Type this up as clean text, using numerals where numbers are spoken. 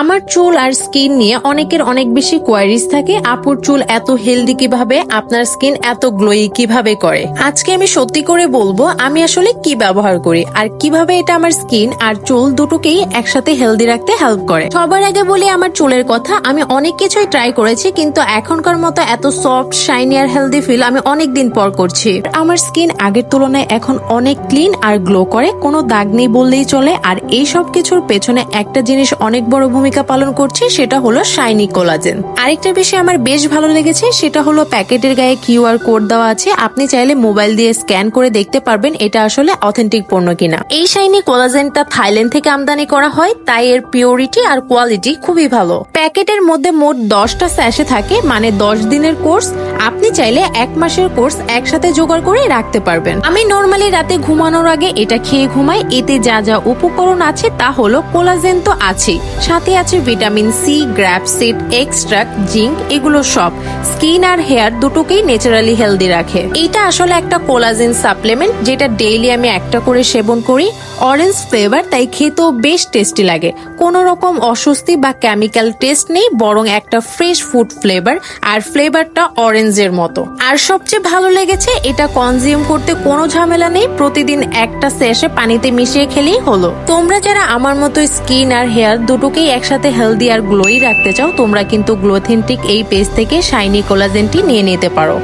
আমার চুল আর স্কিন নিয়ে অনেকের অনেক বেশি কোয়ারিজ থাকে। আপুর চুল এত হেলদি কিভাবে, আপনার স্কিন এত গ্লোই কিভাবে করে। আজকে আমি সত্যি করে বলবো আমি আসলে কি ব্যবহার করি আর কিভাবে এটা আমার স্কিন আর চুল দুটোকেই একসাথে হেলদি রাখতে হেল্প করে। সবার আগে বলি আমার চুলের কথা, আমি অনেক কিছুই ট্রাই করেছি কিন্তু এখনকার মতো এত সফট, শাইনি আর হেলদি ফিল আমি অনেক দিন পর করছি। আমার স্কিন আগের তুলনায় এখন অনেক ক্লিন আর গ্লো করে, কোনো দাগ নেই বললেই চলে। আর এই সব কিছুর পেছনে একটা জিনিস অনেক বড় ভূমিকা পালন করছে, সেটা হলো শাইনি কোলাজেন। আরেকটা বিষয় আমার বেশ ভালো লেগেছে, সেটা হলো প্যাকেটের গায়ে কিউআর কোড দেওয়া আছে। আপনি চাইলে মোবাইল দিয়ে স্ক্যান করে দেখতে পারবেন এটা আসলে অথেন্টিক পণ্য কিনা। এই শাইনি কোলাজেনটা থাইল্যান্ড থেকে আমদানি করা হয়, তাই এর পিওরিটি আর কোয়ালিটি খুবই ভালো। প্যাকেটের মধ্যে মোট 10টা স্যাশে থাকে, মানে 10 দিনের কোর্স। আপনি চাইলে 1 মাসের কোর্স একসাথে জোগাড় করে রাখতে পারবেন। আমি নর্মালি রাতে ঘুমানোর আগে এটা খেয়ে ঘুমাই। এতে যা যা উপকরণ আছে তা হলো কোলাজেন তো আছেই, সাথে আছে ভিটামিন সি, গ্র্যাপসিড এক্সট্রাক্ট, জিঙ্ক, এগুলো সব স্কিন আর হেয়ার দুটোকেই ন্যাচারালি হেলদি রাখে। এটা আসলে একটা কোলাজেন সাপ্লিমেন্ট, যেটা ডেইলি আমি একটা করে সেবন করি। অরেঞ্জ ফ্লেভার, তাই খেতেও বেশ টেস্টি লাগে। কোনো রকম অস্বস্তি বা কেমিক্যাল টেস্ট নেই, বরং একটা ফ্রেশ ফুড ফ্লেভার, আর ফ্লেভারটা অরেঞ্জের মতো। আর সবচেয়ে ভালো লেগেছে এটা কনজিউম করতে কোনো ঝামেলা নেই, প্রতিদিন একটা স্যাশে পানিতে মিশিয়ে খেলেই হলো। তোমরা যারা আমার মতো স্কিন আর হেয়ার দুটোকেই একসাথে হেলদি আর গ্লোই রাখতে চাও, তোমরা কিন্তু গ্লোথেন্টিক এই পেজ থেকে শাইনি কোলাজেনটি নিয়ে নিতে পারো।